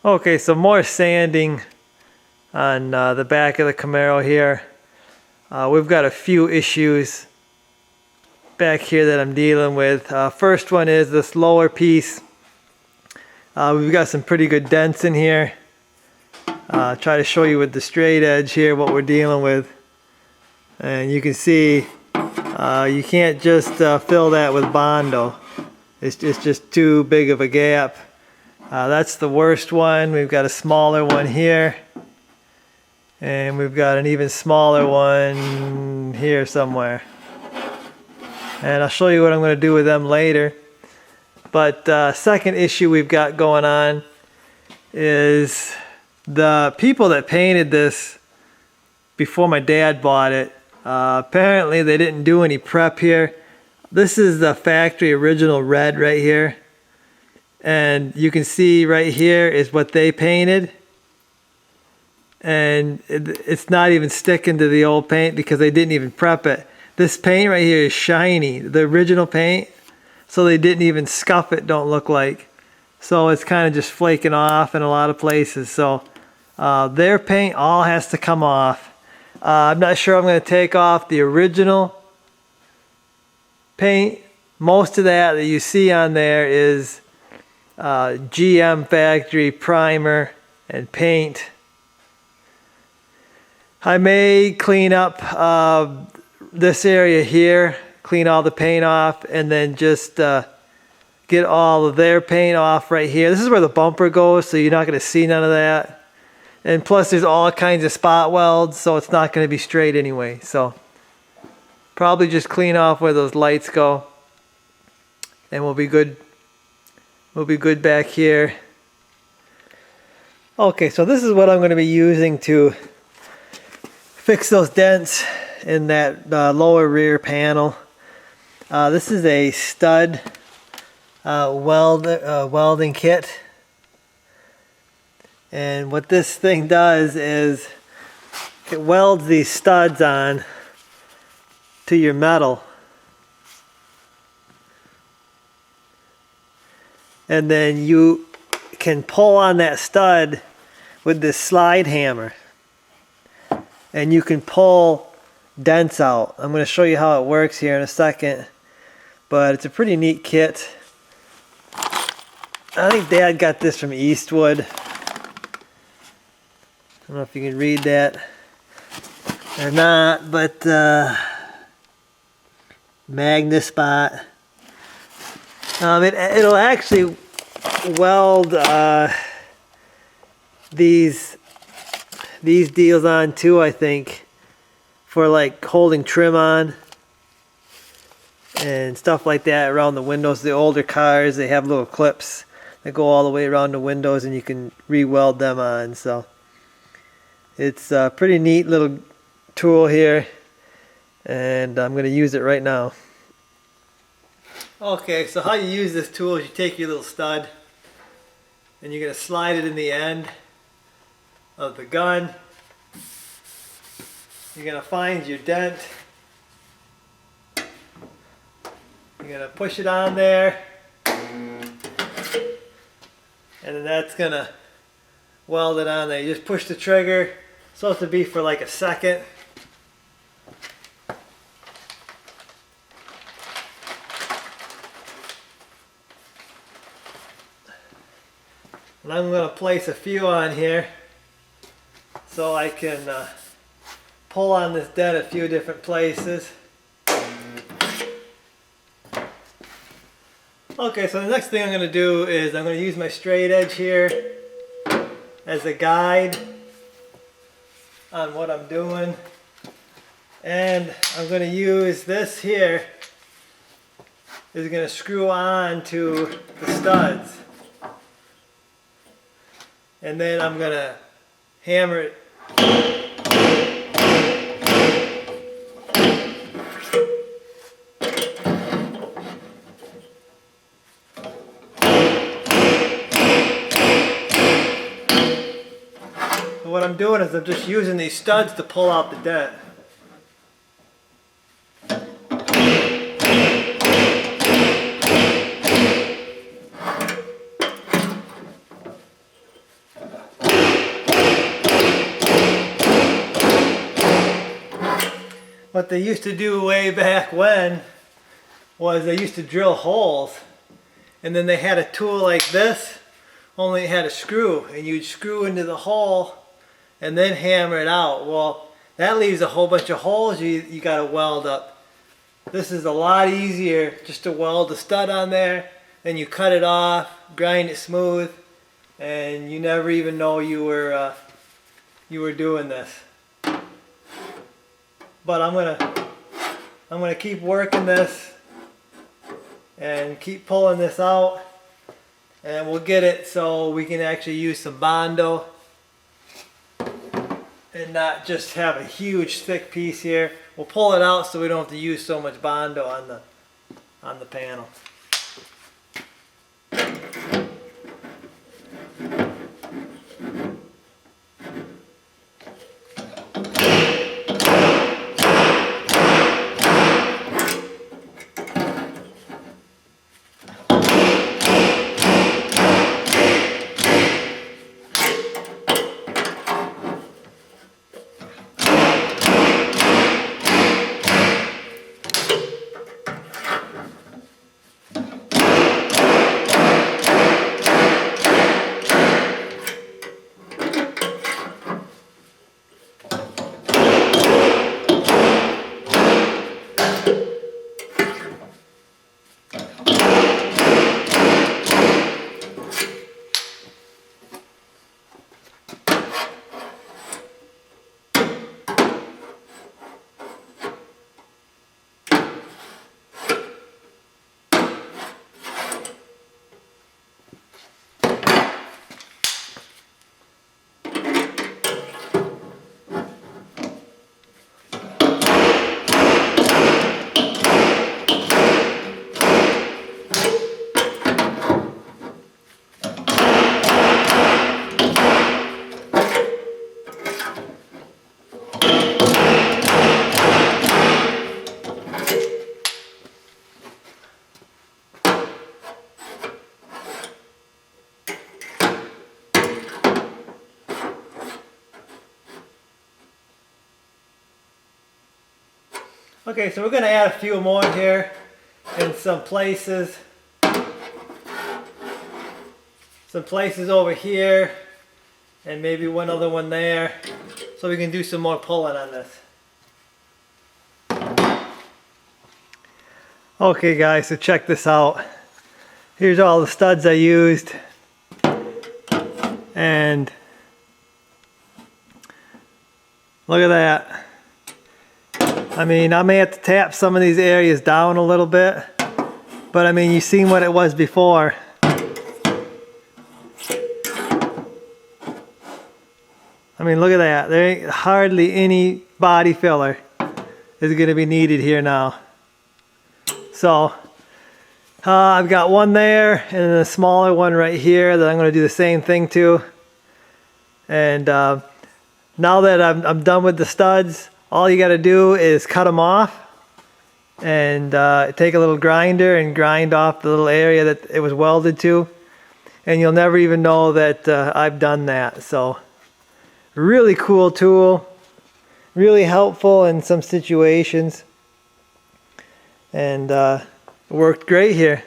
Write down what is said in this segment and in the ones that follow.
Okay, so more sanding on the back of the Camaro here. We've got a few issues back here that I'm dealing with. First one is this lower piece. We've got some pretty good dents in here. Try to show you with the straight edge here what we're dealing with. And you can see you can't just fill that with Bondo. It's just too big of a gap. That's the worst one. We've got a smaller one here. And we've got an even smaller one here somewhere. And I'll show you what I'm going to do with them later. But second issue we've got going on is the people that painted this before my dad bought it. Apparently they didn't do any prep here. This is the factory original red right here. And you can see right here is what they painted. And it's not even sticking to the old paint because they didn't even prep it. This paint right here is shiny, the original paint. So they didn't even scuff it, don't look like. So it's kind of just flaking off in a lot of places. So their paint all has to come off. I'm not sure I'm going to take off the original paint. Most of that you see on there is GM factory primer and paint. I may clean up this area here, clean all the paint off, and then just get all of their paint off right here. This is where the bumper goes, so you're not going to see none of that. And plus there's all kinds of spot welds, so it's not going to be straight anyway. So probably just clean off where those lights go, and we'll be good. We'll be good back here. Okay, so this is what I'm going to be using to fix those dents in that lower rear panel. This is a stud welding kit. And what this thing does is it welds these studs on to your metal. And then you can pull on that stud with this slide hammer. And you can pull dents out. I'm going to show you how it works here in a second. But it's a pretty neat kit. I think Dad got this from Eastwood. I don't know if you can read that or not, but Magnaspot. It'll actually weld these deals on too, I think, for like holding trim on and stuff like that around the windows. The older cars, they have little clips that go all the way around the windows, and you can re-weld them on. So it's a pretty neat little tool here, and I'm going to use it right now. Okay, so how you use this tool is you take your little stud and you're going to slide it in the end of the gun. You're going to find your dent. You're going to push it on there, and then that's going to weld it on there. You just push the trigger. It's supposed to be for like a second. And I'm going to place a few on here so I can pull on this dent a few different places. Okay, so the next thing I'm going to do is I'm going to use my straight edge here as a guide on what I'm doing. And I'm going to use this here is going to screw on to the studs. And then I'm going to hammer it. So what I'm doing is I'm just using these studs to pull out the dent. they used to do way back when was they used to drill holes, and then they had a tool like this, only it had a screw, and you'd screw into the hole and then hammer it out. Well, that leaves a whole bunch of holes you got to weld up. This is a lot easier just to weld the stud on there, then you cut it off, grind it smooth, and you never even know you were doing this. But I'm gonna keep working this and keep pulling this out, and we'll get it so we can actually use some Bondo and not just have a huge thick piece here. We'll pull it out so we don't have to use so much Bondo on the panel. Okay, so we're going to add a few more here in some places. Some places over here, and maybe one other one there, so we can do some more pulling on this. Okay guys, so check this out. Here's all the studs I used, and look at that. I mean, I may have to tap some of these areas down a little bit, but I mean, you've seen what it was before. I mean, look at that. There ain't hardly any body filler is going to be needed here now. So, I've got one there and then a smaller one right here that I'm going to do the same thing to. And now that I'm done with the studs, all you got to do is cut them off and take a little grinder and grind off the little area that it was welded to. And you'll never even know that I've done that. So, really cool tool, really helpful in some situations, and it worked great here.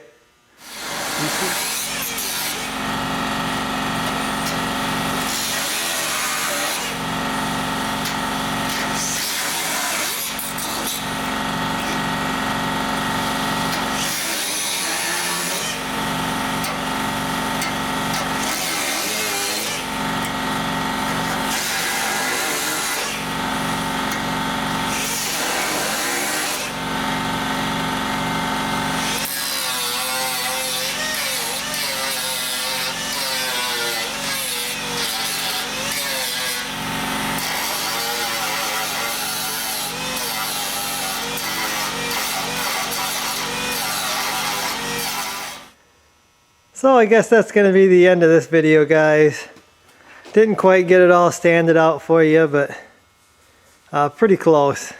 So I guess that's going to be the end of this video, guys. Didn't quite get it all standed out for you, but pretty close.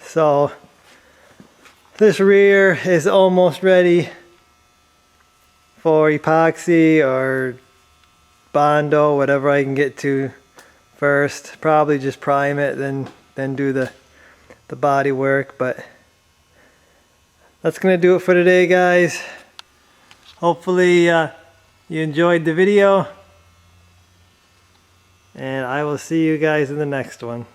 So this rear is almost ready for epoxy or Bondo, whatever I can get to first. Probably just prime it, then then do the body work. But that's gonna do it for today, guys. Hopefully you enjoyed the video, and I will see you guys in the next one.